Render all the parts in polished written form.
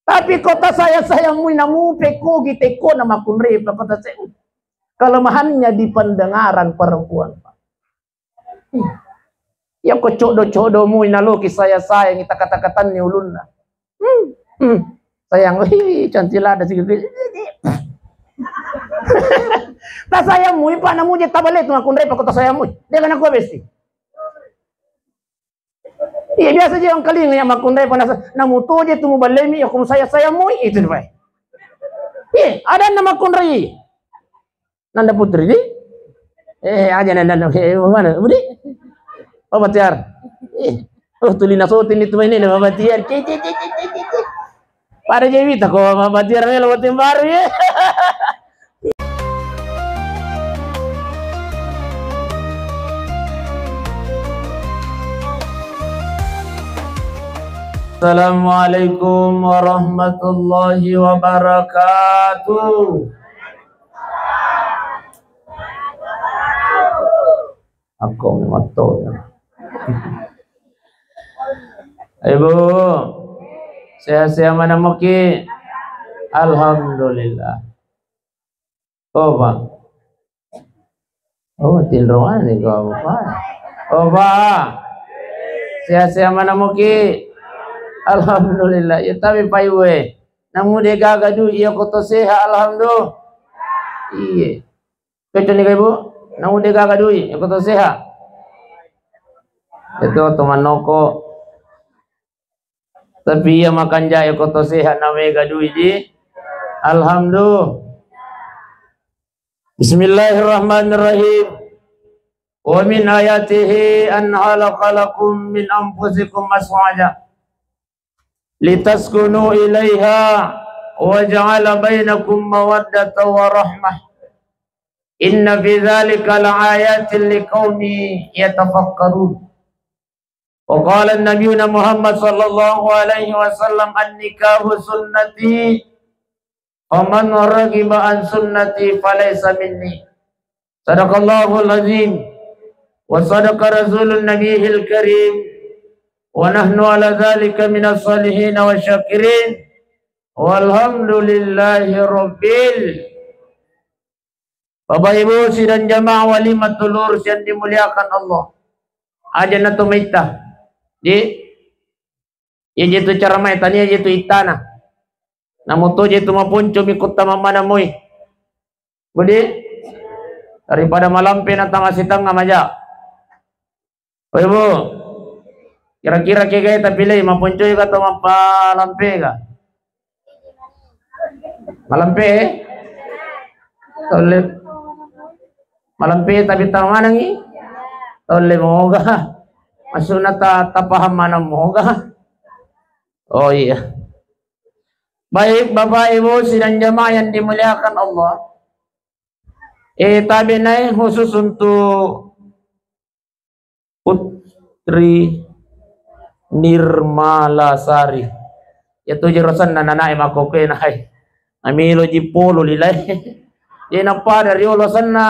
Tapi kota saya mui namu peko giteko nama kunre kota saya. Kelemahannya di pendengaran perempuan. Ya kok codo mui naloki saya sayang kita kata-katan ni ulunna. Sayang, cantilah ada sikit. Tak sayang mui pa namu je tabale tu kunre kota saya mui. Dia kan aku besti. Iya biasa aja yang kali yang makundai panas namu tu je tu mubalemi aku saya mui itu nih. Ada nama kundai. Nanda putri di? Aja nanda mana? Budi? Oh batiar. Oh tulina sotin itu ini nama batiar. Para jewi tak kau batiar ni lo batin baru ya. Assalamualaikum warahmatullahi wabarakatuh. Aku ngotot. Ibu, sehat-sehat mana muki? Alhamdulillah. Oh pak. Oh tilroan ni kau pak. Oh pak. Sehat-sehat mana muki? Alhamdulillah. Ya tapi pak iwe. Namu dia gagadu iya koto sehat alhamdulillah. Iya. Betul ni ibu. Namu dia gagadu iya koto sehat. Itu teman noko. Tapi ia makan jaya koto sehat namanya gadui di. Alhamdulillah. Bismillahirrahmanirrahim. Wa min ayatihi an khalaqalakum min anfusikum azwaja litaskunu ilaiha wa ja'ala bainakum mawaddatan wa rahmah. Inna fi dzalika laayatin liqaumin yatafakkarun. Wa qala an-nabiyuna Muhammad sallallahu alaihi wasallam an-nikahu sunnati faman raghiba an sunnati falaysa minni. Sadaqallahu al-azim wa sadaqa rasulun nabiyil karim wa nahnu ala dzalika minas salihin wa syakirin walhamdulillahi rabbil. Bapak Ibu sidang jamaah walimatul urus yang dimuliakan Allah. Ajana tumaita. Yang itu cara main tanya itu itana. Namun tu itu maupun cumi kota mana mui. Budi daripada malam pena tanga sitang ngamaja. Oh ibu, kira-kira kaya kita pilih maupun cuy kata mapa lampe ka. Malampe, toleh. Malampe tapi tang mana ni? Toleh moga. Masuna tapaham mana moga. Oh iya. Baik Bapak Ibu sidang jamaah yang dimuliakan Allah. Tabi naik khusus untuk Putri Nirmalasari. Yaitu jurusan nananai makoke nai. Amilo jipolo lilai. Dia nampak dari olosan na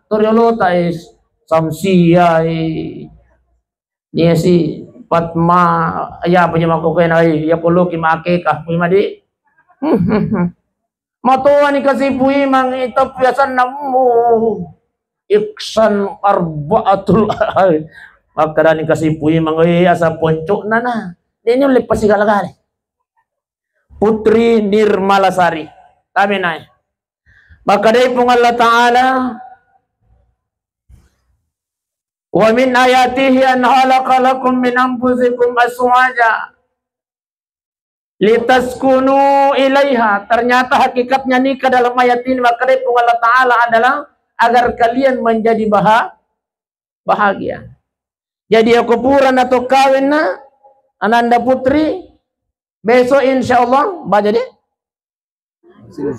toriolo tais samsia. Dia si Fatma ya punya makoke nai ya polo kimake kah punya di. Matuan ni kasi pui mang itap biasan namu iksan arbaatul maka ni kasi pui mang asa poncok nana. Dia ni lepas segala-gala. Putri Nirmalasari. Kami naik. Maka dari pun Allah Ta'ala wa min ayatihi an khalaqalakum min anfusikum azwaja litaskunu ilaiha. Ternyata hakikatnya nikah dalam ayat ini maka dari pun Allah Ta'ala adalah agar kalian menjadi bahagia. Jadi kupuran atau kawin na ananda putri besok insyaallah baca deh.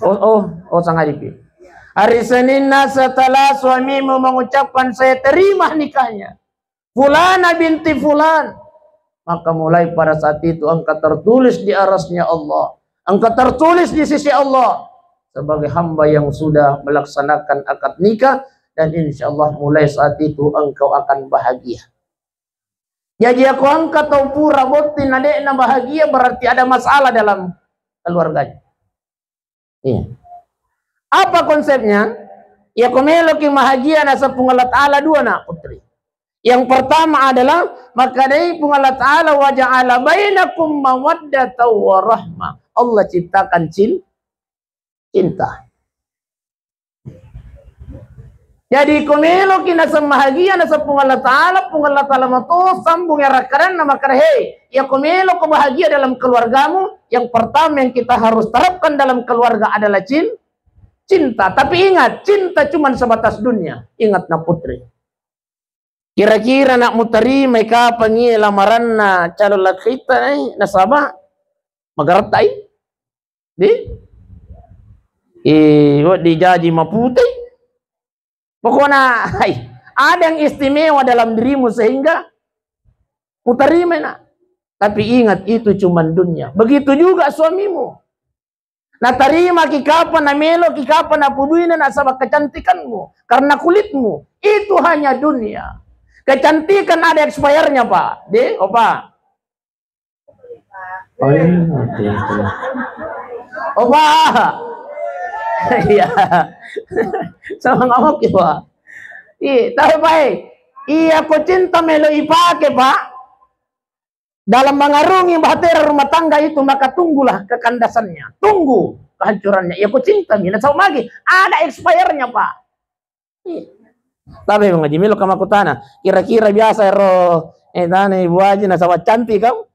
Oh sangat dipilih. Hari Senin setelah suamimu mengucapkan saya terima nikahnya Fulana binti Fulan, maka mulai pada saat itu engkau tertulis di arasnya Allah, engkau tertulis di sisi Allah sebagai hamba yang sudah melaksanakan akad nikah, dan insya Allah mulai saat itu engkau akan bahagia. Jadi aku angkat atau pura botin adekna bahagia berarti ada masalah dalam keluarganya. Iya. Apa konsepnya? Ya kumelo ki mahagia nasa pung Allah Ta'ala dua na putri. Yang pertama adalah maka dari pung Allah Ta'ala wa ja'ala bainakum mawaddatan wa rahmah. Allah ciptakan cinta. Jadi kumelo ki nasa mahagia nasa pung Allah Ta'ala mato sambung ya rakaran nama karhe. Ya kumelo kebahagia dalam keluargamu. Yang pertama yang kita harus terapkan dalam keluarga adalah cinta. Tapi ingat, cinta cuma sebatas dunia. Ingat na putri. Kira-kira nak mutari mereka panggil lamaran na calon laki kita nasaba magaratai. Di jaji maputih. Pokoknya ada yang istimewa dalam dirimu sehingga mutari mana. Tapi ingat itu cuma dunia. Begitu juga suamimu. Na tarima kikapan na melo kikapan na puduin na sabab kecantikanmu karena kulitmu itu hanya dunia. Kecantikan ada expire-nya Pak. Opa. Oh iya. Opa. Iya. Sama ngomong Pak. Tapi Pak. Iya aku cinta melo ipake Pak. Dalam mengarungi bahtera rumah tangga itu maka tunggulah kekandasannya, tunggu kehancurannya. Ya aku cinta mina sama lagi ada expire-nya Pak. Tapi mengaji milo kama kutana kira-kira biasa ro tane ibu aja na sama cantik kau.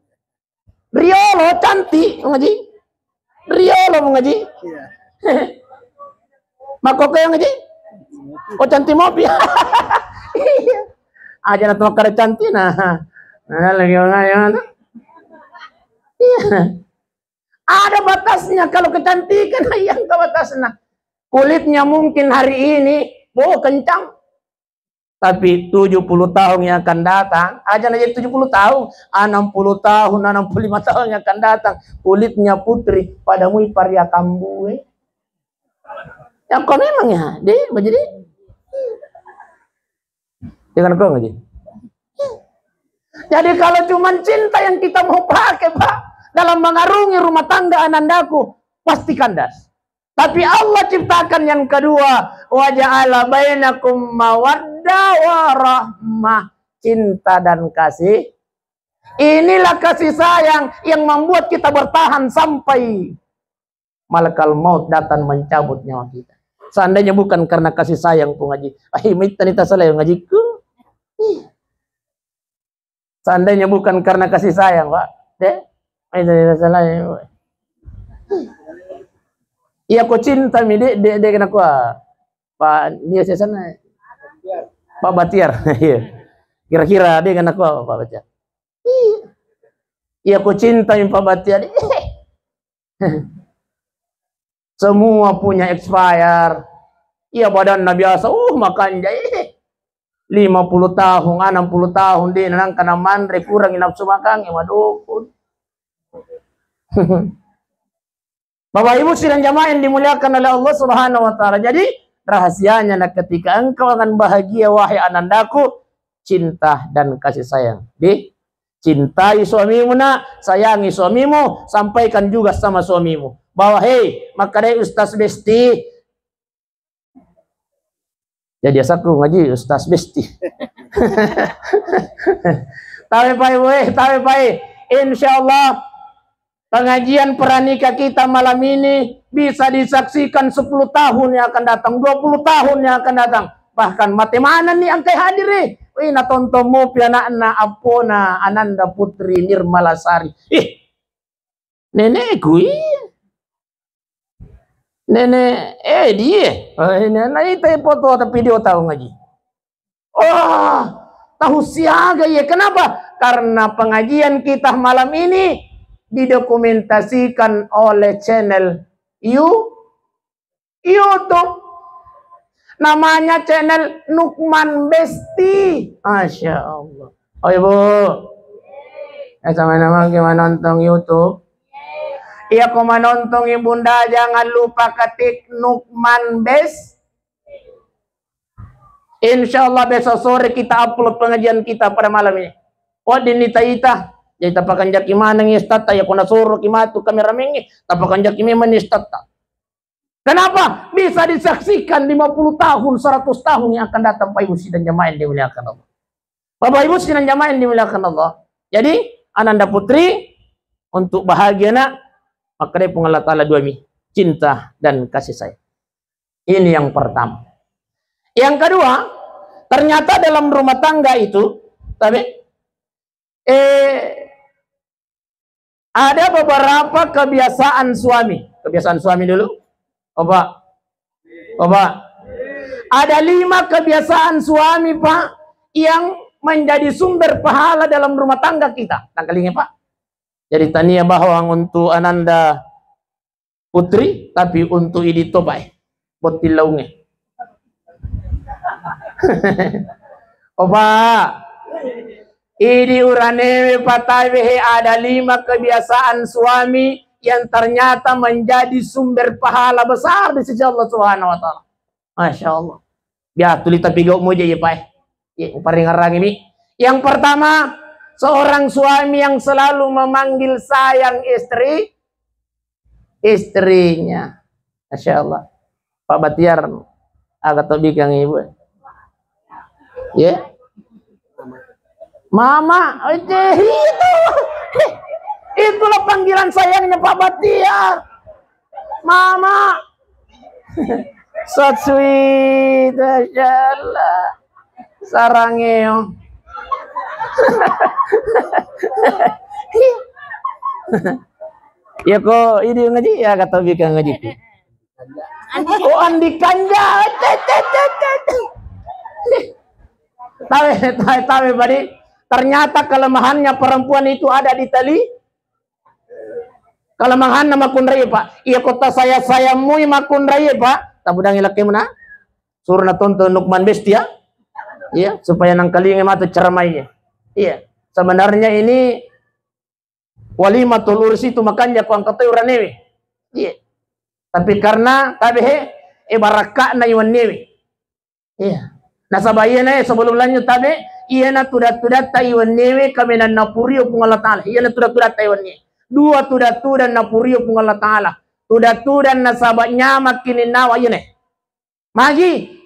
Riolo cantik mengaji. Riolo mengaji. Mako kayak mengaji. Oh cantik mobil. Aja na tuh kare cantik nah. Nah, lagi iya. Ada batasnya kalau kecantikan yang ke batasnya. Kulitnya mungkin hari ini kencang. Tapi 70 tahun yang akan datang, aja aja 70 tahun, 60 tahun, 65 tahun yang akan datang, kulitnya putri pada mui paria kambu. Yang kau memang ya, deh jadi. Dengan kau ngaji. Jadi kalau cuma cinta yang kita mau pakai Pak dalam mengarungi rumah tangga anandaku pasti kandas. Tapi Allah ciptakan yang kedua, wa ja'ala bainakum mawaddah wa rahmah, cinta dan kasih. Inilah kasih sayang yang membuat kita bertahan sampai malakal maut datang mencabut nyawa kita. Seandainya bukan karena kasih sayang pun ngaji. Minta salah yang ngajiku. Seandainya bukan karena kasih sayang, Pak. Salah. Iya, aku cinta mi de kena ku. Pak dia sana. Pak Batiar. Iya. Kira-kira dia kena ku Pak Batiar. Iya, aku cinta mi Pak Batiar. Semua punya expire. Iya, badan biasa. Makan jai. 50 tahun, 60 tahun dia nang kana mandre kurang nafsu makan madukun. Bapak Ibu sidang jamaah yang dimuliakan oleh Allah Subhanahu wa taala. Jadi rahasianya ketika engkau akan bahagia wahai anandaku, cinta dan kasih sayang. Cintai suamimu nak, sayangi suamimu, sampaikan juga sama suamimu bahwa hei, maka deh Ustaz Besti. Jadi asaku ngaji Ustaz Besti. Tapi Pak, insyaallah pengajian pranikah kita malam ini bisa disaksikan 10 tahun yang akan datang, 20 tahun yang akan datang. Bahkan mati mana nih angkai hadir na tontomu piana apona Ananda Putri Nirmalasari. Nenekku Nenek, dia. Ini foto atau video tahu ngaji. Tahu siaga ya. Kenapa? Karena pengajian kita malam ini didokumentasikan oleh channel YouTube. Namanya channel Nukman Besti. Masya Allah. Oh ibu, sama-sama gimana nonton YouTube? Iya, kau menonton ibunda jangan lupa ketik Nukman Bes. Insya Allah besok sore kita upload pengajian kita pada malam ini. Oh dinita-ita Jadi tapakan jaki mana ngistata ya kuna suruh kimatu kamera mengi tapakan jaki memang ngistata. Kenapa? Bisa disaksikan 50 tahun, 100 tahun yang akan datang Pak Ibu dan jamaah yang dimuliakan Allah. Bapak Ibu dan jamaah yang dimuliakan Allah. Jadi ananda putri untuk bahagia nak maka dia Allah Ta'ala dua cinta dan kasih sayang. Ini yang pertama. Yang kedua, ternyata dalam rumah tangga itu ada beberapa kebiasaan suami. Kebiasaan suami dulu. Oba. Ada 5 kebiasaan suami Pak yang menjadi sumber pahala dalam rumah tangga kita. Tangkalinya Pak. Jadi tania bahwa untuk ananda putri tapi untuk idi tobai. Botilaunge. Oba. Ini uranewe pataiwehe ada 5 kebiasaan suami yang ternyata menjadi sumber pahala besar di sisi Allah Subhanahu wa taala. Masya Allah. Ya tulis tapi gak mau jadi Pak. Ya, paling ngarang ini. Yang pertama, seorang suami yang selalu memanggil sayang istrinya. Masya Allah. Pak Batiar agak tobik yang ibu. Ya. Mama, itulah panggilan sayangnya Pak Batiar. Mama. So sweet, masyaallah. Sarangeo. Ya kok ini ngaji ya kata bika ngaji. Oh Andi Kanja. Tahu badi. Ternyata kelemahannya perempuan itu ada di tali. Kelemahan nama kunraya Pak. Iya kota saya mui makun raya Pak. Tabudang ilaki mana? Suruh na tonton Nukman Bestia. Iya, supaya nang kalinge mata ceramainya. Iya, sebenarnya ini walimatul ursi itu makanya ku angkat uranewe. Iya. Tapi karena tabehe baraka na yuan newe. Iya. Nah sabayana sebelum lanjut tabe iya na tudat tayuan newe kami na napurio pung Allah Ta'ala. Iya na tudat tayuan newe. 2 tudat napurio pung Allah Ta'ala. Tudat na sabatnya makin nawa yun Magi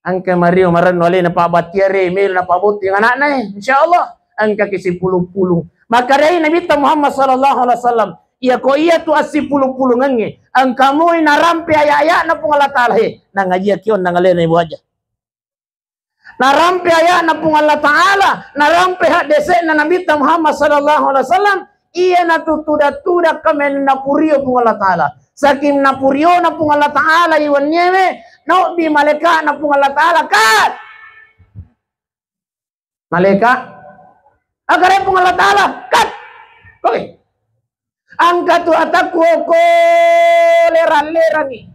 angka Mario maran wali na Pak Batiar email na pabot yung anak na insyaallah angka kisi puluh-puluh. Maka dari Nabi Muhammad sallallahu alaihi wasallam iya ko iya tu asi puluh-puluh ngange angka mo narampi aya na pung Allah Ta'ala nangaji kion nangalena ibu aja. Narampi aya na pung Allah Ta'ala narampi hak dese na Nabi Muhammad sallallahu alaihi wasallam iya na tutuda kamen na purio pung Allah Ta'ala. Saking na purio na pung Allah Ta'ala iwan nyewe no bi malaikat na pung Allah Ta'ala kat malaikat agar pung Allah Ta'ala kat oke angkat tu ataku ko leran-lerani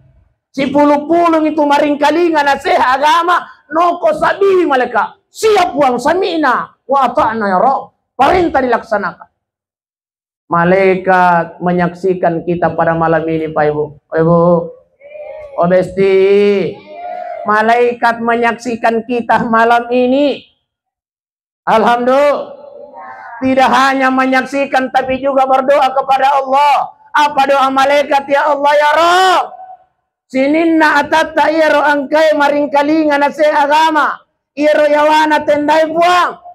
si puluh-puluh itu maring kalingan na seha agama no ko sabi malaikat siap wang samina wa ta'na ya Rabb perintah dilaksanakan. Malaikat menyaksikan kita pada malam ini Pak Ibu. Ibu Obesti, malaikat menyaksikan kita malam ini. Alhamdulillah. Tidak hanya menyaksikan tapi juga berdoa kepada Allah. Apa doa malaikat? Ya Allah ya Rabb. Sininna atatta iro angkai maring kalingan nase agama. Iro yawana tendai buang.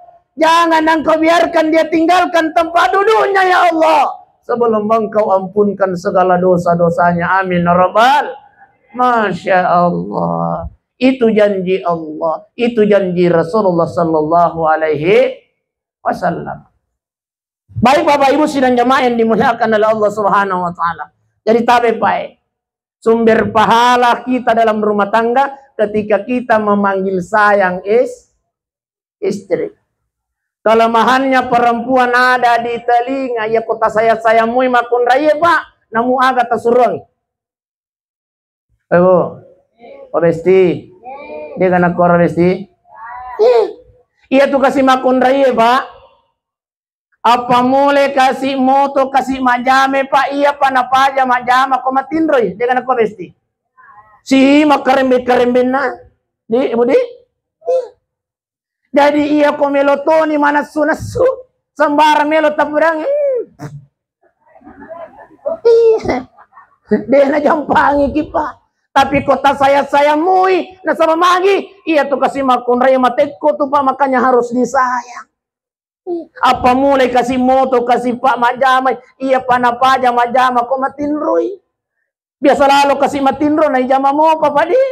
Jangan engkau biarkan dia tinggalkan tempat duduknya ya Allah. Sebelum engkau ampunkan segala dosa-dosanya. Amin ya Rabbal. Masya Allah. Itu janji Allah. Itu janji Rasulullah sallallahu alaihi wasallam. Baik Bapak Ibu sidang jamaah yang dimuliakan oleh Allah Subhanahu wa taala. Jadi tabe baik. Sumber pahala kita dalam rumah tangga ketika kita memanggil sayang istri. Kelemahannya perempuan ada di telinga. Ya kota saya mui makun raya Pak. Namu agak tersurung. Ibu, Obesti, dia kena kor Obesti. Iya tuh kasih makun raya Pak. Apa mulai kasih moto kasih majame Pak? Iya Pak napa aja majama komatin roy. Dia kena kor Obesti. Si makarembe na. Di ibu di. Jadi iya komelotoni mana sunasu. sembarang melo tapurang. Dia na jampangi kipa. Tapi kota saya mui na sama magi. Iya tuh kasih makun raya mateko tuh Pak, makanya harus disayang. Apa mulai kasih moto kasih Pak majamai. Iya panapaja majama ko matinroy. Biasa lalu kasih matinro na ijama mo Pak di.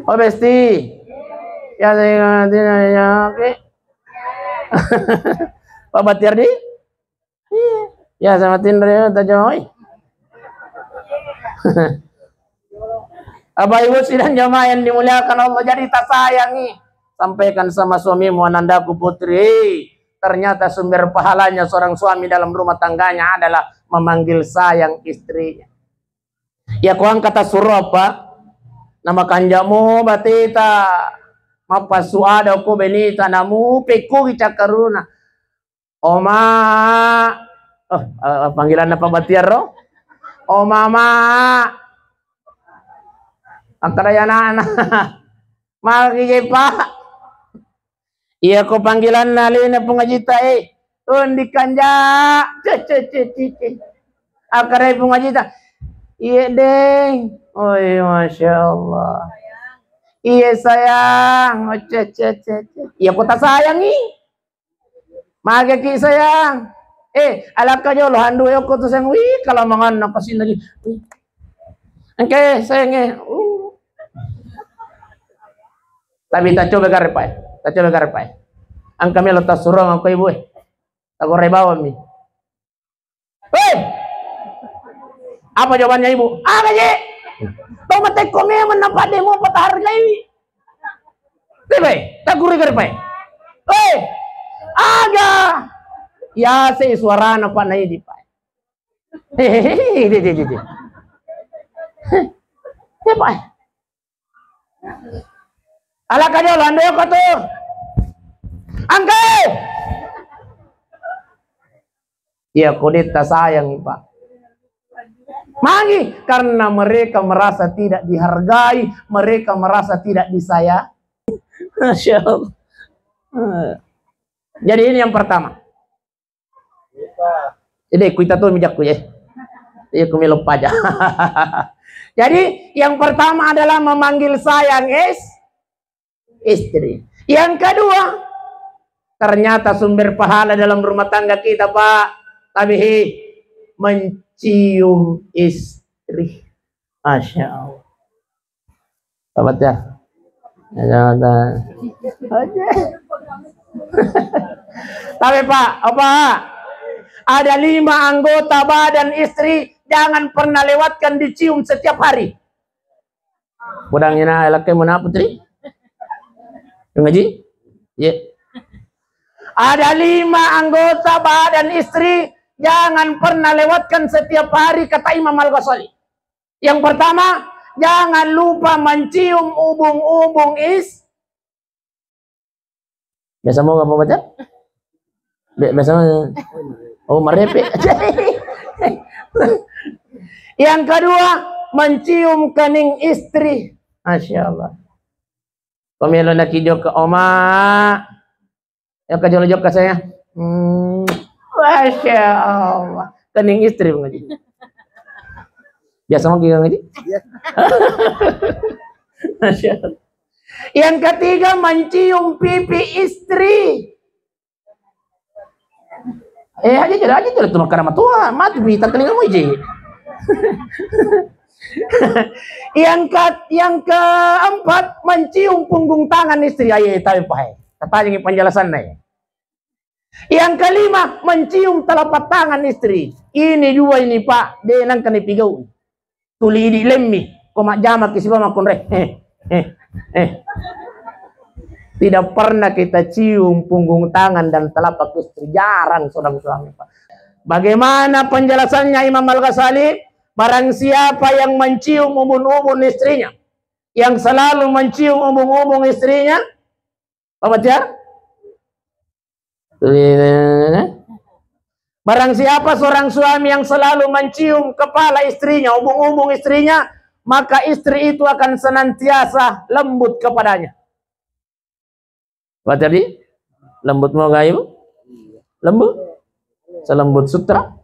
Oh besti. Ya saya ya oke. Pak Batiar di. Ya sama tinro ya tajoy. Abah ibu sidang jamaah yang dimuliakan Allah, jadi tak sayangi. Sampaikan sama suamimu, anandaku putri, ternyata sumber pahalanya seorang suami dalam rumah tangganya adalah memanggil sayang istrinya. Ya kuang kata suruh Pak, nama kanjamu batita, mapa suada ku benita namu peku cakaruna. Oma, panggilan apa Batiar roh? Oh mama, akarayana magi Pak. Iya ko panggilan nalina pungajita undi kanja, akaray pungajita. Iya deng, oh iya masya Allah. Iya sayang, oh iya ko tak sayangi, magi ki sayang. Alaka jo lo handu yo ko to sang wi kalau mangan na kasi lagi. Oke, sayang Tapi tak coba garpai. Tak coba garpai. Ang kami lo tas surong ako ibu Tago rebawa mi. Apa jawabannya ibu? Gaji. Tau mate ko me manapade mo patahargai. Tebe, tak guri garpai. Aga. Ya say suara na pa na hindi pa. Hehehe. Apa? Ala kayo lando ko to. Angke. Ya kudit tak sayang Pak. Mangi karena mereka merasa tidak dihargai, mereka merasa tidak disayang. Masya Allah. Jadi ini yang pertama. Jadi kita tuh mijakku ya. Iya aku lupa aja. Jadi yang pertama adalah memanggil sayang istri. Yang kedua, ternyata sumber pahala dalam rumah tangga kita Pak, tabihi mencium istri. Masya Allah. Sahabat ya. Tapi Pak, apa? Ada 5 anggota badan istri, jangan pernah lewatkan dicium setiap hari. Udangnya na laki mana putri? Ngaji? Ya. Ada 5 anggota badan istri, jangan pernah lewatkan setiap hari, kata Imam Al-Ghazali. Yang pertama, jangan lupa mencium ubung-ubung Biasa mau apa baca? Biasa merepek. Yang kedua, mencium kening istri. Masya Allah. Pemilu nak hijau ke oma, ya kejol-jol ke saya. Masya Allah. Kening istri mengaji. Biasa mau gila ngaji? Masya Allah. Yang ketiga, mencium pipi istri. Aja tuh karena matua, mati bita telingamu ije. Yang keempat, mencium punggung tangan istri. Ayo tahu pakai. Katanya penjelasan nih. Yang kelima, mencium telapak tangan istri. Ini dua ini Pak, dia nang kena pigau. Tuli di lemmi, komak jama kisipa makon reh. Tidak pernah kita cium punggung tangan dan telapak istri, jarang seorang suami Pak. Bagaimana penjelasannya Imam Al-Ghazali? Barang siapa yang mencium ubun-ubun istrinya, yang selalu mencium ubun-ubun istrinya, apa baca? Barang siapa seorang suami yang selalu mencium kepala istrinya, ubun-ubun istrinya, maka istri itu akan senantiasa lembut kepadanya. Apa tadi? Lembut mau gak ibu? Lembut? Selembut sutra.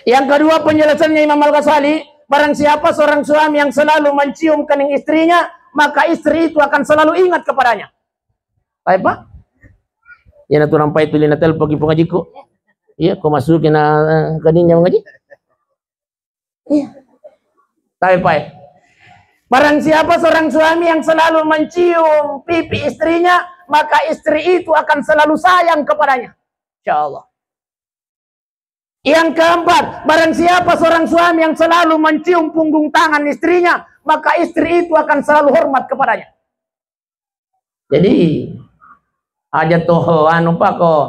Yang kedua penjelasannya Imam Al-Ghazali, barang siapa seorang suami yang selalu mencium kening istrinya, maka istri itu akan selalu ingat kepadanya. Baik Pak? Ya na turang pa itu lina tel pagi pengaji ko. Iya, ko masukin na kanina mengaji. Iya. Baik Pak. Barang siapa seorang suami yang selalu mencium pipi istrinya, maka istri itu akan selalu sayang kepadanya. Insyaallah. Yang keempat, barang siapa seorang suami yang selalu mencium punggung tangan istrinya, maka istri itu akan selalu hormat kepadanya. Jadi aja tuh anu pak kok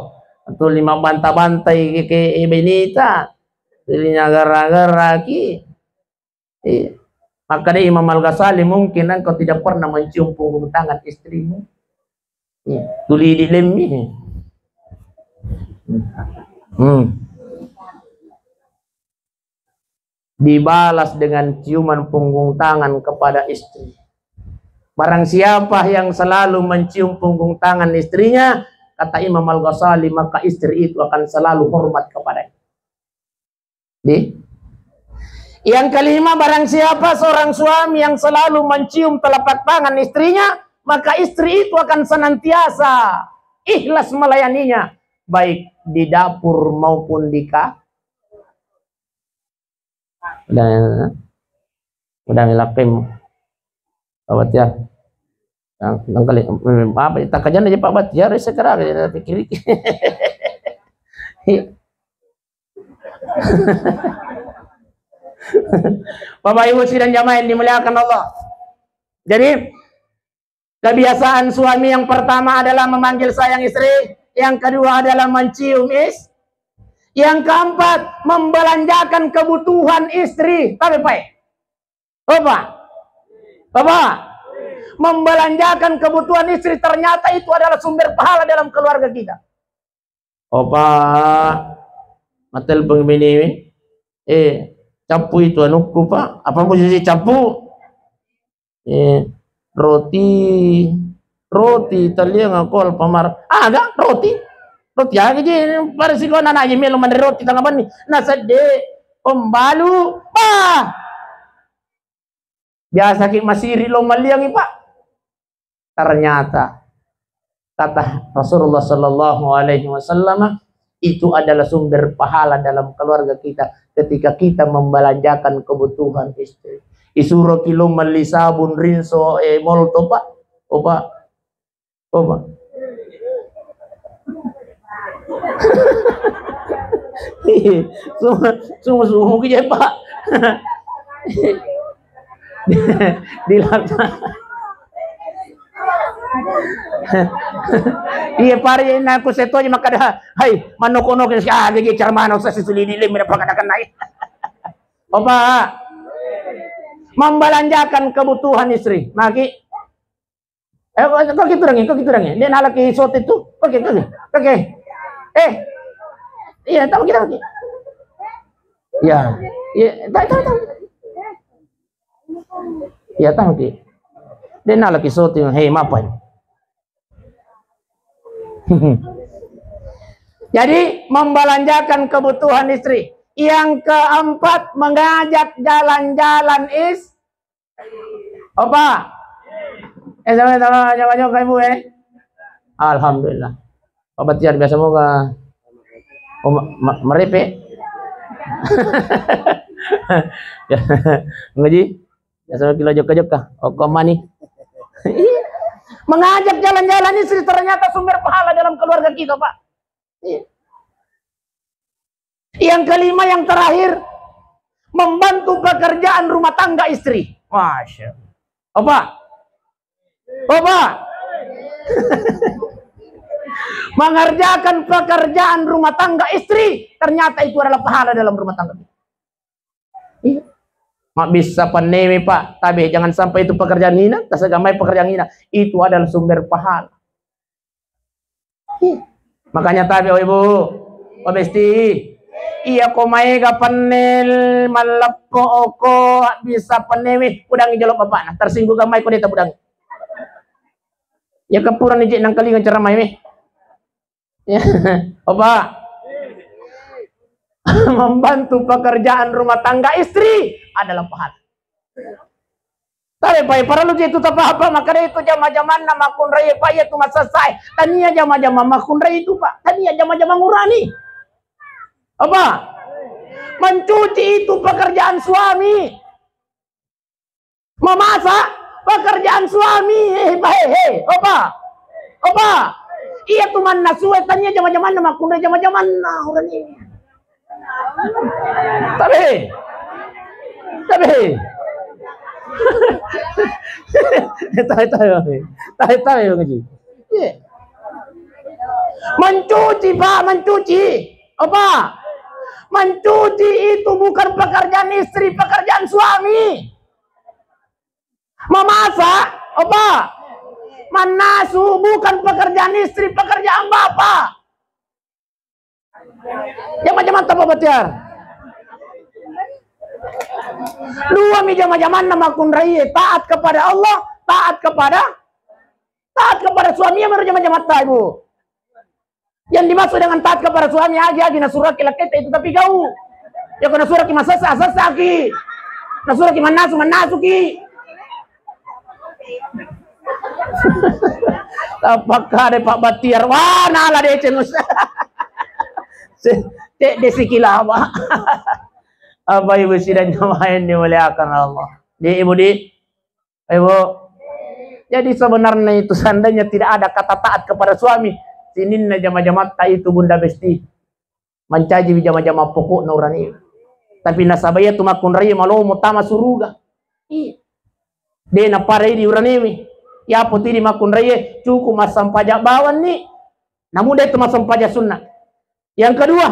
tuh 5 bantai ke benita dirinya gara-gara ki. Maka dari Imam Al-Ghazali mungkin engkau tidak pernah mencium punggung tangan istrimu. Tuli di lemmi. Dibalas dengan ciuman punggung tangan kepada istri. Barang siapa yang selalu mencium punggung tangan istrinya, kata Imam Al-Ghazali, maka istri itu akan selalu hormat kepadanya. Yang kelima, barang siapa seorang suami yang selalu mencium telapak tangan istrinya, maka istri itu akan senantiasa ikhlas melayaninya, baik di dapur maupun di udah ngelakim Pak Batiar yang kali apa tak kajian aja Pak Batiar sekarang kita pikir Bapak Ibu sidang jamaah yang dimuliakan Allah. Jadi kebiasaan suami yang pertama adalah memanggil sayang istri, yang kedua adalah mencium istri, yang keempat membelanjakan kebutuhan istri. Tapi Pak Bapak, membelanjakan kebutuhan istri ternyata itu adalah sumber pahala dalam keluarga kita. Matel pengbini capu itu anu ku Pak. Apa posisi capu? Roti taliang akol pamar. Ada roti aja para si kona aja melo man roti tengah bani. Nasa de pembalu. Biasa ki masiri lo maliang Pak. Ternyata kata Rasulullah sallallahu alaihi wasallam itu adalah sumber pahala dalam keluarga kita ketika kita membelanjakan kebutuhan istri. Isuro kilo meli sabun rinso molto Pak. Opa. Sungguh aja Pak. Dilakukan. Iya pare na ko seto aja makada hay manok-onok gigi charmano sa sisulidili minapakadakan naik. Opa. Membelanjakan kebutuhan istri. Maki kok gitu rangi. Dia nalaki sot itu. Oke. Iya, tahu kita. Ya. Iya, tahu. Iya, tahu ki. Dia nalaki sot itu, hey, mapan. Jadi membelanjakan kebutuhan istri. Yang keempat mengajak jalan-jalan Opa. Sama kayak ibu Alhamdulillah. Pak Batiar biasa mau ga merepe. Ngaji. Biasa kilo jok kah? Kok mani. Mengajak jalan-jalan istri ternyata sumber pahala dalam keluarga kita, Pak. Yang kelima, yang terakhir, membantu pekerjaan rumah tangga istri. Masya Allah. Opa. Mengerjakan pekerjaan rumah tangga istri, ternyata itu adalah pahala dalam rumah tangga. Iya. Mak bisa panewi Pak, tapi jangan sampai itu pekerjaan hina, tasagamai pekerjaan hina, itu adalah sumber pahala. Iya. Makanya tabi ibu, Besti, iya ko maega panel malapo ko bisa panewi udang ijolok bapak, tersinggung gamai ko dita budang. Ya kepuran ijek nang kali ceramah ini. Ya, apa? Membantu pekerjaan rumah tangga istri adalah pahala. Tapi para lu itu apa maka itu jama-jama nama kunrai pak ya tu selesai. Tania jama-jama makunrai itu pak. Tania jama-jama ngurani. Apa? Mencuci itu pekerjaan suami. Memasak pekerjaan suami. Apa? Apa? Iya tu mana suwe tania jama-jama nama kunrai jama-jama ngurani. Tapi tahu ngaji. Mencuci pak, mencuci apa? Mencuci itu bukan pekerjaan istri, pekerjaan suami. Memasak apa? Manasu bukan pekerjaan istri, pekerjaan bapak. Yang macam-macam apa batiar? Dua mijama-jaman nama kunrai taat kepada Allah, taat kepada suami yang berjama-jama ibu. Yang dimaksud dengan taat kepada suami aja na surah kilaketa itu tapi kau. Ya kena surah ki masasa ki. Na surah ki manasu ki. Apakah ada Pak Batiar? Wah, nala deh cenus. Cek desikila apa? Apa ibu sidang jamaah yang dimuliakan Allah. Ibu jadi sebenarnya itu seandainya tidak ada kata taat kepada suami, sininna jama-jama tak itu bunda besti mencaji jama-jama pokok nurani. Tapi nasabaya tu makun raya malu mutama suruga. Dia na pare di urani ya putih di makun raya cukup masam pajak bawan ni. Namun dia tu masam pajak sunnah. Yang kedua,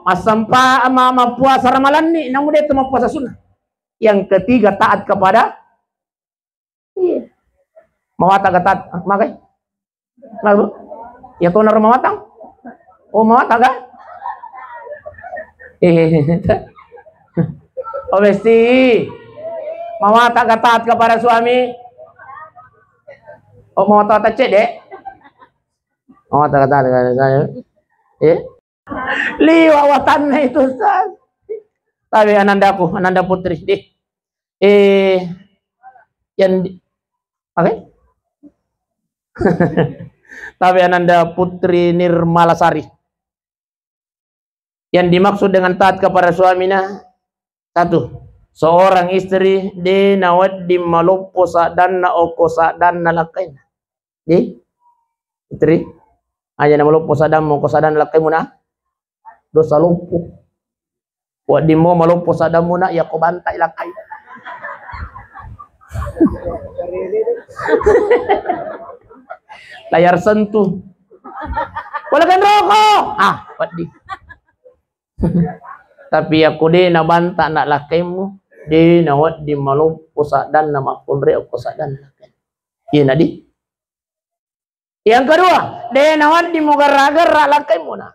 masampa ama puasa Ramadan ni, namun dia itu puasa sunnah. Yang ketiga taat kepada mawata taat makai. Lalu ya tu naro mawatang. Oh mawata ga? Oh mesti mawata taat kepada suami. Oh mawata cek dek. Mawata taat kepada suami. Liwawatannya itu Ustaz. Tapi Ananda Putri deh. Tapi Ananda Putri Nirmalasari. Yang dimaksud dengan taat kepada suaminya satu, seorang istri de nawad di maluposa dan na okosa dan nalakain. Di istri aja nama luposa dan mau kosadan lakai muna dosa lumpuh. Buat di mau malupo sadamuna ya ko bantai lakai. Layar sentuh. Wala kan rokok. Buat di. Tapi aku de na banta nak lakaimu de na wat di malupo sadan nama kunre ko sadan lakai. Iya nadi. Yang kedua, de na wat di mo gara-gara lakaimu na.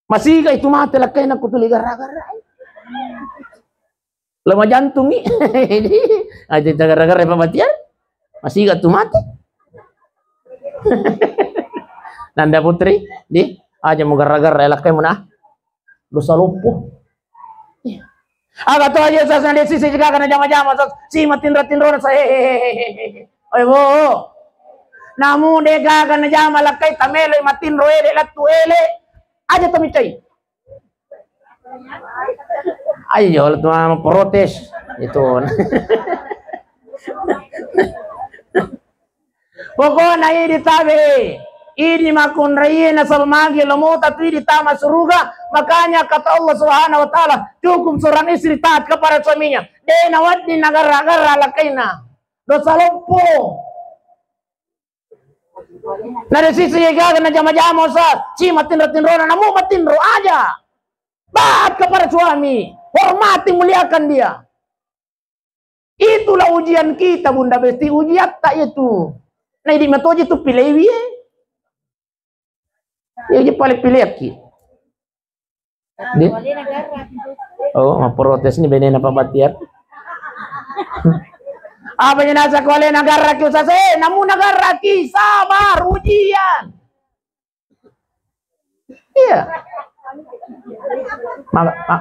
Masih ka itu mati lakay na kutuli gara-gara. Lemah jantung ni. Aja gara-gara pabatian. Masih ka itu mati. Nanda Putri di aja mau gara-gara lakay mo na. Dosa lumpuh. Aga to aja sa sandi sisi juga kana jama-jama si matin-ratin-ro sa Oy bo. Namu de ga kana jama lakay tamelo matin roele latuele. Aja temicai. Ayo tuh mau protes itu. Pokoknya ini ditabe. Ini makun rayena sabamagi lomo tapi ditama suruga. Makanya kata Allah Subhanahu wa taala, cukup seorang istri taat kepada suaminya. Dia nawat di negara-negara lakaina. Dosa lumpuh. Nah dari sisi yang kena jama-jama Ustaz, si matin-ratin rona, namu matin ro aja. Taat kepada suami, hormati muliakan dia. Itulah ujian kita Bunda Besti, ujian tak itu. Nah di metoji itu pilih ya. Ya paling pilih aki. Oh, mau protes ini benar apa Batiar? Apa yang nasa kuali negara ki usase, namun negara ki sabar ujian. Iya.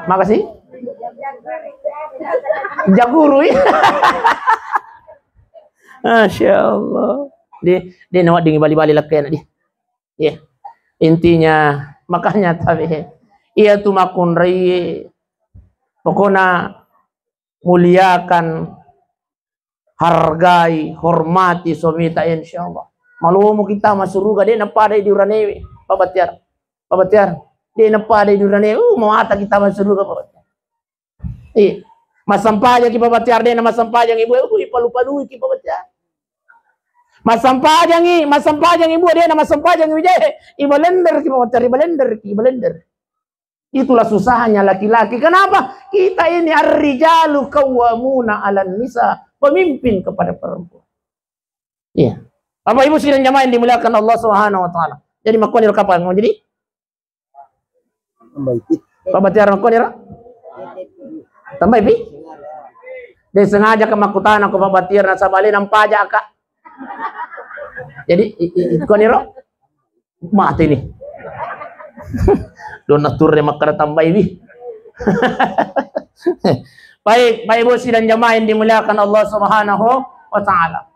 Makasih. Jaguru ya. Masya Allah. Dia nawak dingin bali-bali laki anak dia. Ya. Intinya makanya tapi ia tu makun rai pokoknya muliakan, hargai, hormati somita insyaallah. Malu kita masuk surga dia nampak ada di uranewi pabatiar. Dia nampak ada di uranewi mau ata kita masuk surga pabatiar. Masampah aja ki pabatiar dia nama sampah yang ibu ipalu-palu ki pabatiar. Masampah yang ibu dia nama sampah yang ibu ibalender ki pabatiar ibalender. Itulah susahnya laki-laki. Kenapa? Kita ini ar-rijalu qawwamuna 'alan nisa, pemimpin kepada perempuan. Iya. Bapak Ibu sekalian jamaah yang dimuliakan Allah Subhanahu wa taala. Jadi makonir kapan mau jadi? Bapak tiar makonir. Tambah pi. Dia sengaja ke makutan aku bapak tiar na sabali nang pajak kak. Jadi koniro mati nih. Donatur dia makara tambah ini. Baik, Bapak Ibu dan jamaah yang dimuliakan Allah Subhanahu wa taala.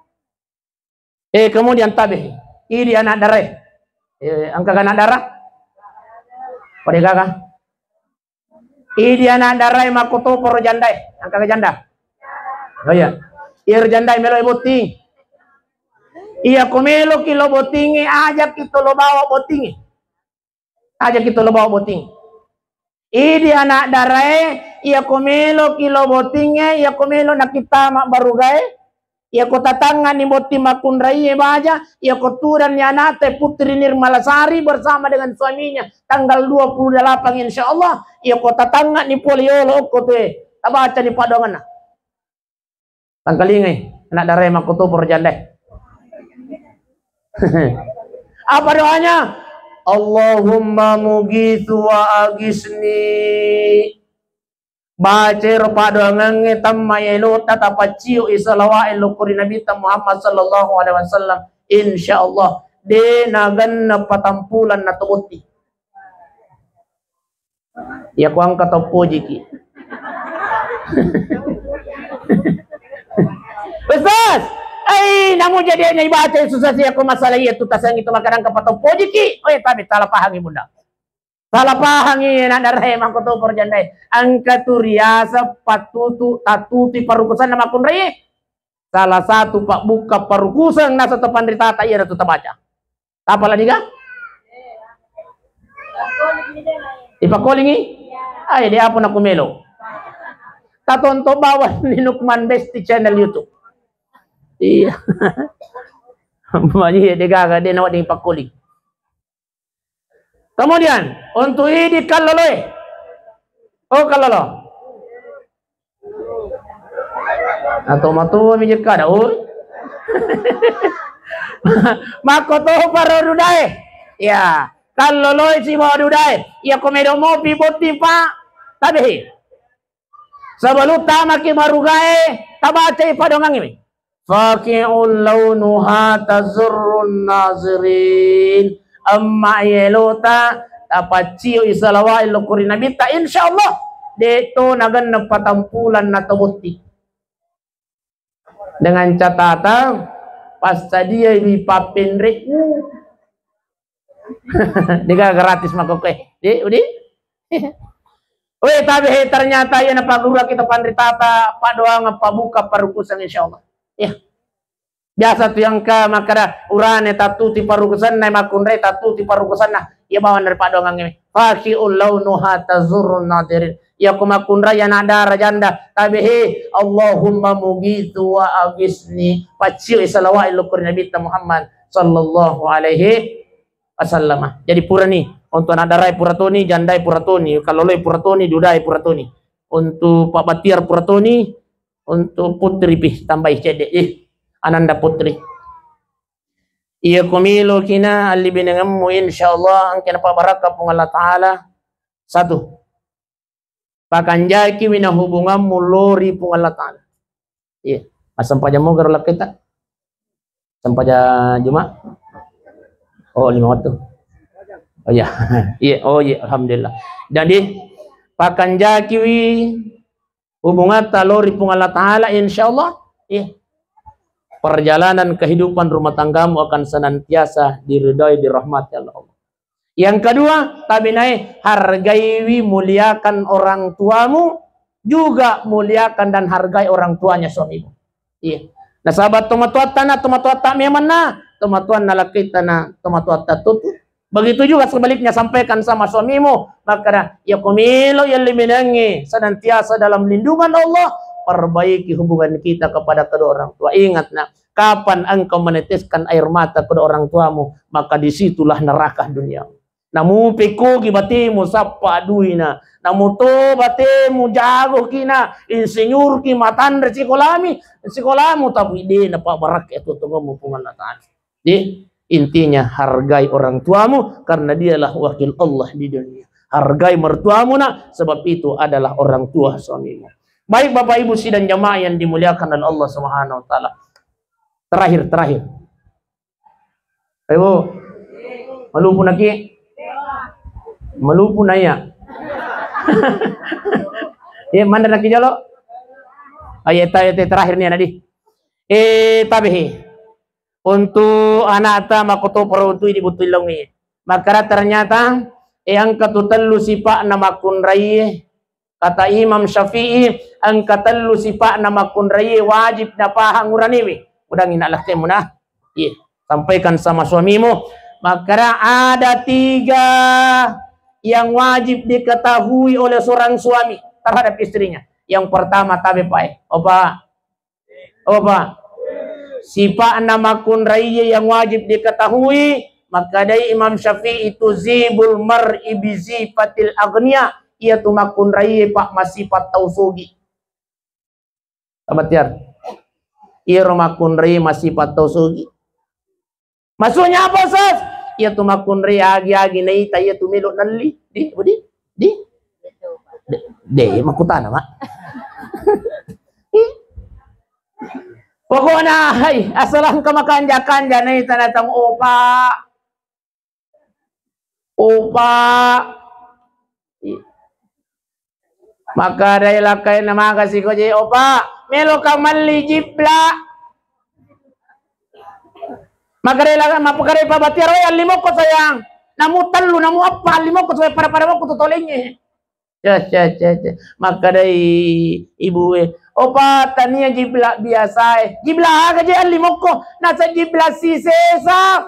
Kemudian tabih. Ini anak darah. Angka anak darah? Pada kakak. Ini anak darah makuto por jandai. Angka janda. Oh ya. Ir jandai melo boting. Iya komelo kilo botingi ajak kita lo bawa botingi. Aja kita lo bawa boting. Idi anak darai, iya komelo kilo botingnya, iya komelo nak kita mak barugai, iya kota tangan ni boti makun rai baja, iya koturan ni anate Putri Nirmalasari bersama dengan suaminya tanggal 28 insyaallah, iya kota tangan ni poliolo kote, tabaca ni padongan. Tanggal ini anak darai makutu perjandai. Apa doanya? Allahumma mugitu wa agisni bacer pada ngange tamayelo tatapaciu isalawa elokuri nabi Muhammad sallallahu alaihi wasallam insyaallah de nagan na patampulan na tubuti ya ko ang katapo jiki. Ustaz, ay namu jadi na ibaca susah siya ko masalah itu tasang itu makarang kapatapo jiki. Oy tabi salah paham bunda. Salah paham ini nak darah emang koto perjandai. Angka turiasa patutu tatuti parukusan nama kunrei. Salah satu pak buka parukusan nasa tepan ritata iya tetap baca. Apa lagi kah? Ipakolingi? Ay dia apa nak kumelo? Tatonto bawah ni Nukman Besti channel YouTube. Iya. Banyak dia gagal dia nak di pakoling. Kemudian untuk ini kaloloy. Oh kalolo. Atau matu mijik kada oh. Makoto para dudai. Ya, kaloloy si mau dudai. Ya komedo mo piboti pa. Tabi. Sebelum tamaki marugai tabaca padongang ini. Faqi'ul launuha tazurrun nazirin. Amma yelota tapaciu isalawa ilokuri nabi ta insyaallah deto nagan na patampulan na tabuti dengan catatan pasta dia di papinrek diga gratis makoke di udi we tabi ternyata ya na pagura kita pandritata padoang pabuka parukusan insyaallah ya. Biasa tu yang ka makara urane tatu ti parukusan na makunre tatu ti parukusan na ya bawan daripada orang ini faqiul launuha tazurrun nadirin ya kumakunra ya nada rajanda tabihi Allahumma mugitu wa agisni paciu salawat lukur nabi Muhammad sallallahu alaihi wasallam. Jadi purani untuk nadarai puratoni jandai puratoni kaloloi puratoni dudai puratoni untuk Pak Batiar puratoni untuk putri pih tambah cedek Ananda Putri. Iya komilo kina ali binangamu insyaallah ang kina pabaraka pung Allah taala satu. Pakanjaki mina hubunganmu lori pung Allah taala. Iya. Sampaja mo garo kita. Sampaja Jumat. Oh 5 waktu. Oh ya. Iya, oh iya, alhamdulillah. Jadi pakan jakiwi hubungan talori pung Allah Ta'ala insyaallah. Iya. Perjalanan kehidupan rumah tanggamu akan senantiasa diridhoi dirahmati Allah. Yang kedua, tabinai hargai muliakan orang tuamu, juga muliakan dan hargai orang tuanya suamimu. Iya. Nah sahabat tomatuatan memang na tomatuan nalakita na tomatuatan tutu. Begitu juga sebaliknya sampaikan sama suamimu, maka ya kumilo yang liminangi senantiasa dalam lindungan Allah. Perbaiki hubungan kita kepada kedua orang tua. Ingat nak, kapan engkau meneteskan air mata kedua orang tuamu, maka disitulah neraka dunia. Namu piku gibatimu sapa aduina, namu to batimu jago kina, insinyur ki matan sekolamu tapi di napa barak itu tunggu penganatan. Di intinya hargai orang tuamu karena dialah wakil Allah di dunia. Hargai mertuamu nak, sebab itu adalah orang tua suamimu. Baik Bapak Ibu sidang jamaah yang dimuliakan oleh Allah Subhanahu wa taala. Terakhir. Ayo. Malu pun lagi. Malu pun naya. Ya mana lagi jalo? Ayat terakhir nih tadi. Tabihi. Untuk anak ta makoto peruntu di butulongi. Maka ternyata yang katutallu sipa nama kunrai. Kata Imam Syafi'i, ang katallu sipa nama kunrai wajib na pahanguraniwi. Udah nginalak temu nah. Iya, sampaikan sama suamimu. Maka ada 3 yang wajib diketahui oleh seorang suami terhadap istrinya. Yang pertama tabi pai. Opa. Sipa nama kunrai yang wajib diketahui. Maka dari Imam Syafi'i itu zibul mar'i bizifatil agniya. Ia tu makun raya pak masifat tausugi. Abatiar. Ia makun raya masifat tausugi. Maksudnya apa sas? Ia tu makun raya agi-agi nai ia tu melok nali. Di. Makutana mak. Pokoknya hai asalang kanja nai tanatang opa. Maka dahil kayo na makasi ko jay opa melo kang mali jipla maka dahil mapagkari pa batir ay alimok ko sayang namu talo namu apa alimok ko sayang para mo ko tutuling maka dahil ibu opa taniya jipla biasa jipla aga jay alimok ko nasa jipla si sesa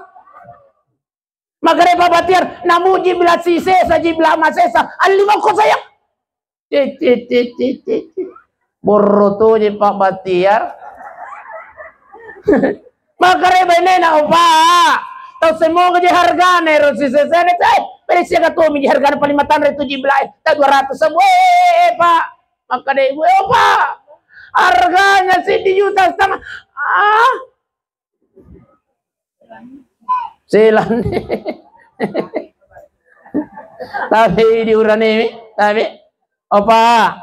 maka dahil pa batir namu jipla si sesa jipla masesa alimok ko sayang Borro tuh di Pak Batiar. Makare bene na opa. Tau semua ke harga ne rosi sesene teh. Persia ka tuh mi harga 500 itu jiblai. Ta 200 semua Pak. Maka deh gue opa. Harganya sih di juta setengah. Silan. Tapi diurani tapi opa,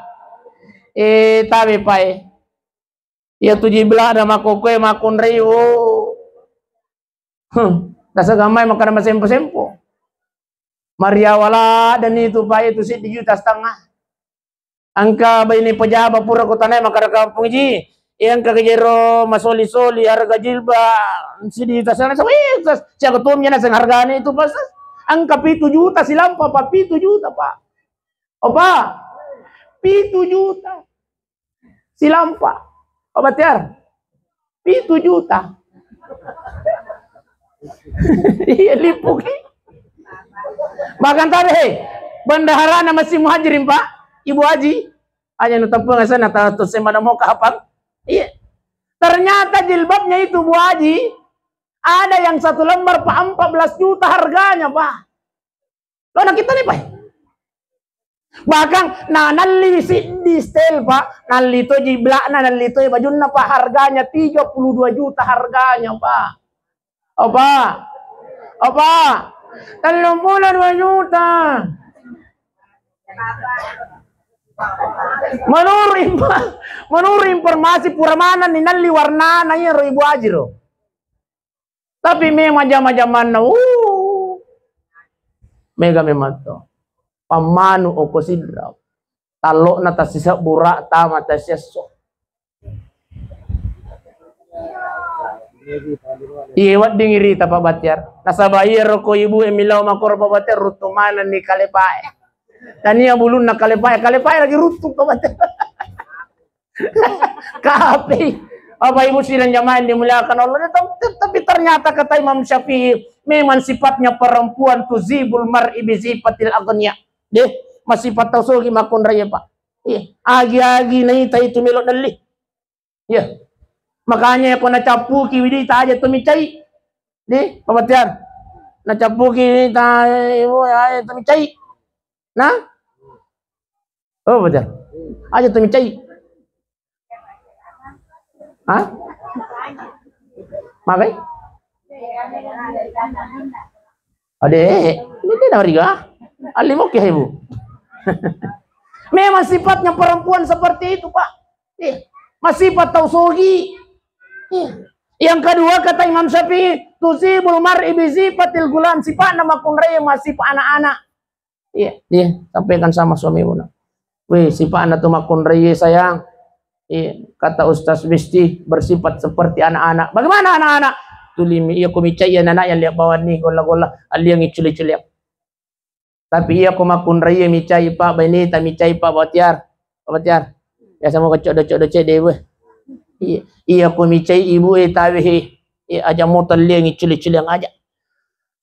tabi pai. Ya tuji belah ada makokwe makun riu. Dasa gamai makan sama sempo. Maria wala dan itu pai itu sih 1,5 juta. Angka ini pejabat pura kota nai makara kampung ji. Yang kagejero masoli harga jilba si di juta sana sawit. Siapa ketumnya nasa harganya itu pas. Angka 7 juta silam pak 7 juta pak. Opa. 7 juta. Silampa. Obat tiar. 7 juta. Iya lipuk. Bahkan tadi bendahara nama si muhajirin pak. Ibu Haji. Hanya nutapung sana atau semana mau kapan. Iya. Ternyata jilbabnya itu Bu Haji. Ada yang 1 lembar pak 14 juta harganya pak. Lo nak kita nih pak. Bahkan nali di stel pak, nali to jiblak nali to baju na pak harganya 32 juta harganya pak. Opa, 32 juta. Menurut informasi puramana ninali warna na ro ibu ajiro. Tapi memang zaman na mega memang to. Pamanu o kosidra. Talo na tasisa burak tama tasyaso. Iwat dingiri ta pabatyar. Nasabayir ko ibu emilaw makor pabatyar rutumanan ni kalepae. Tania bulun na kalepae lagi rutuk pabatyar. Kape. Apa ibu silang jamaah dimuliakan Allah. Tapi ternyata kata Imam Syafi'i memang sifatnya perempuan tuzibul mar'i bi sifatil aghniya. Deh, masih patau sogi makon raya Pak. Iya, agi-agi na ita itu melok dali. Iya. Makanya ako nacapuki widi ta aja tumicay. Di, pabatyar. Nacapuki ta aja tumicay. Na? Oh, pabatyar. Aja tumicay. Hah? Makai? Ade, ini na riga. Alimok ya ibu. Memang sifatnya perempuan seperti itu Pak. Masih patau sogi. Yang kedua kata Imam Syafi'i, tusibul mar'i bi sifatil gulam, sifat nama kunraya masih anak-anak. Iya, sampaikan sama suami ibu. Weh, sifat anak tuh makun raya sayang. Kata Ustaz Bisti bersifat seperti anak-anak. Bagaimana anak-anak? Tulimi iya kumicay yan anak yang lihat bawah nih gola-gola aliyang iculi-culi. Tapi iya kumakun raya micay pa bainita micay pa batyar. Batyar. Ya sama kecok-kecok dewe. Iya kumicay ibu tawi aja motor liang iculi-culi yang aja.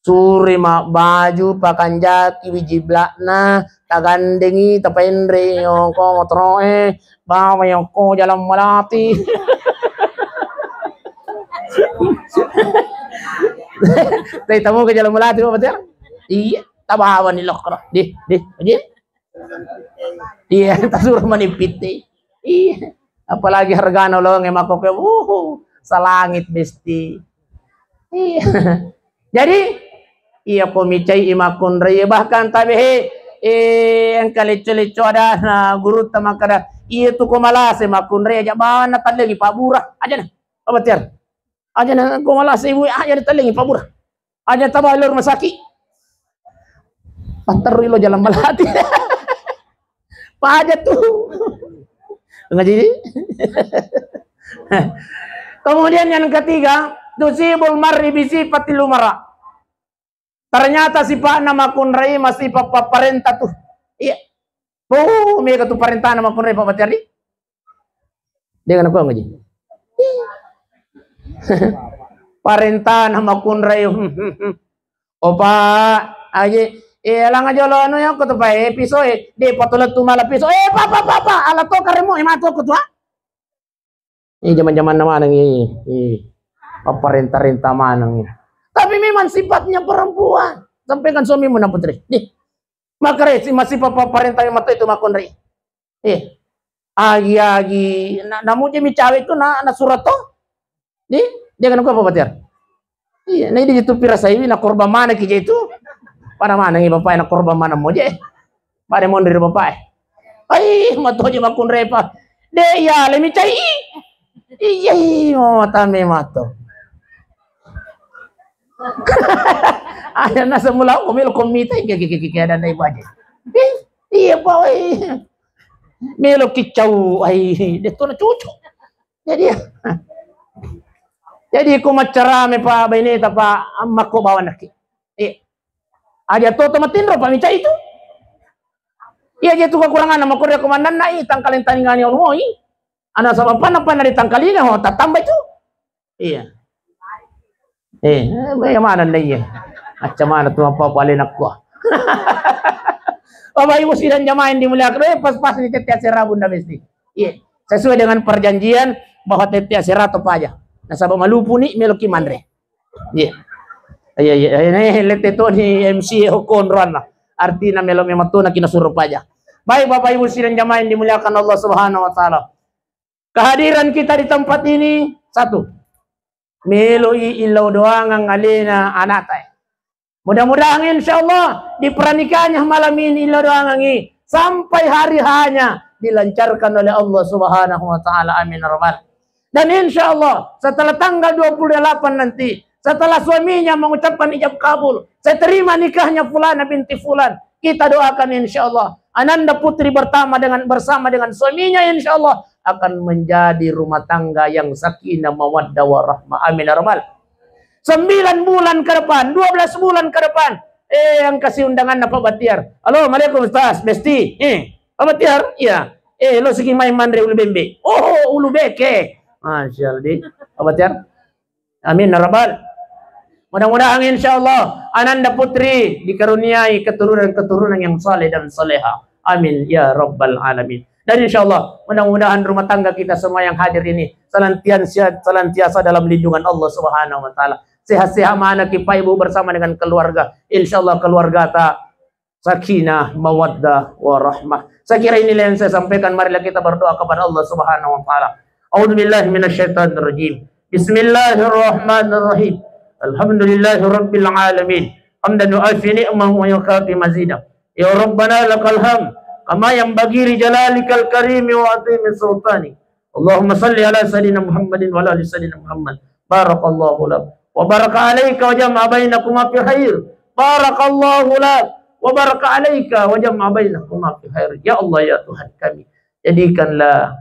Suri mak baju pakanjaki wijiblakna tagandengi tapendre yung ko motroe bawa yung ko jalan melati. Tay tamu ke jalan melati apa betul? Iya, tabawan ni lokro. Di. Iya, tasur manipit. Iya, apalagi hargana lo ng makoke. Sa langit besti. Iya. Jadi iya komicay imakon raya bahkan tabihe ang kalicho-licho ada na guru tamakada iya tu kumalase makon raya jaban na talengi pabura aja na pabatyar aja na kumalase ibu aja na talengi pabura aja tabalor masaki pantaroy lo jalan malati pa aja tuh ngaji. Kemudian yang ketiga tusibul mar'i bi sifatil umara. Ternyata si Pak nama kunrai masih paparenta tuh. Iya. Oh, mereka tuh parenta nama kunrai Pak Batyari. Dia kan apa ngaji? Parenta nama kunrai. Opa, aja. Lang aja lo anu yang kutu pa episode. Dia patulat tuh malah episode. Papa, ala to karemo emato kutu ha. Ini zaman-zaman nama nang ini. Paparenta-renta manang ini. Tapi memang sifatnya perempuan. Sampaikan suami mana putri. Nih. Makare si masih paparenta yang mata itu makon ri. Agi-agi namun jemi cawe itu na surat to. Nih, dia kan apa batyar? Iya, nah ini itu pirasa ini na korban mana kija itu? Para mana ngi bapak na korban mana mo je? Pare mon dari bapak. Ai, mato je makon ri pa. De ya lemi cai. Iya, mau tame mato. Ada nasa mula komil komita kaya ada na iba aja. Iya pa melo kicau ay dito na cucu. Jadi ko macarame pa bainita pa amako bawa naki. Aja to tomatindro pa mica itu. Iya aja tu kekurangan nama Korea komandan na tangkalin taningani ono ana sa pa na ditangkalin ho tatamba itu. Iya. Bagaimana nih ya? Macam mana tuh apa paling aku? Bapak Ibu sidang jamaah yang dimuliakan, pas-pas ini tetiak serah bunda mesti. Iya, sesuai dengan perjanjian bahwa tetiak serah apa aja. Nah, sabab malupu nih meloki mandre. Iya, ini lihat itu nih MC Konron lah. Artinya melo mematuna kina suruh aja. Baik Bapak Ibu sidang jamaah yang dimuliakan Allah Subhanahu Wa Taala. Kehadiran kita di tempat ini satu. Meloi ilau doang ngalina anatai. Mudah-mudahan insyaallah di pernikahannya malam ini ilau doang sampai hari hanya dilancarkan oleh Allah Subhanahu wa taala. Amin ya rabbal. Dan insya Allah setelah tanggal 28 nanti, setelah suaminya mengucapkan ijab kabul, saya terima nikahnya Fulana binti Fulan, kita doakan insya Allah Ananda putri bersama dengan suaminya insya Allah akan menjadi rumah tangga yang sakinah mawaddah warahmah. Amin ya rabbal. 9 bulan ke depan, 12 bulan ke depan, yang kasih undangan Pak Batiar. Halo, Assalamualaikum Ustaz, Besti. Pak Batiar, iya. Lo segi main mandre ulu bembe. Oh, ulu beke. Masya Allah. Pak Batiar. Amin ya rabbal. Mudah-mudahan insya Allah Ananda putri dikaruniai keturunan-keturunan yang saleh dan saleha. Amin ya rabbal alamin. Dan insya Allah mudah-mudahan rumah tangga kita semua yang hadir ini senantiasa dalam lindungan Allah Subhanahu wa taala. Sehat-sehat mana kita ibu bersama dengan keluarga. Insya Allah keluarga tak sakinah, mawaddah, warahmah. Saya kira inilah yang saya sampaikan. Marilah kita berdoa kepada Allah Subhanahu wa taala. A'udzubillahi minasyaitonirrajim. Bismillahirrahmanirrahim. Alhamdulillahi rabbil alamin. Hamdan yu'afi ni'mahu wa yukafi mazidah. Ya Rabbana lakal hamd kama yanbaghi li jalalikal karimi wa azimi sultani. Allahumma salli ala sayyidina Muhammadin wa ala ali sayyidina Muhammad. Barakallahu lak wa baraka alayka wa jama'a bainakuma fi khair. Barakallahu lak wa baraka alayka wa jama'a bainakuma fi khair. Ya Allah ya Tuhan kami, jadikanlah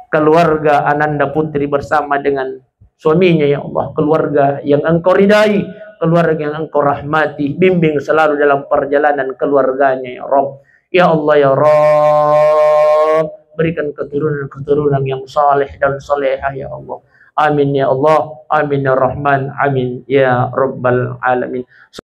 keluarga Ananda putri bersama dengan suaminya ya Allah, keluarga yang Engkau ridai, keluarga yang Engkau rahmati, bimbing selalu dalam perjalanan keluarganya ya Rabb. Ya Allah ya Rabb, berikan keturunan-keturunan yang saleh dan salehah ya Allah. Amin ya Allah, amin ya Rahman, amin ya Rabbal alamin.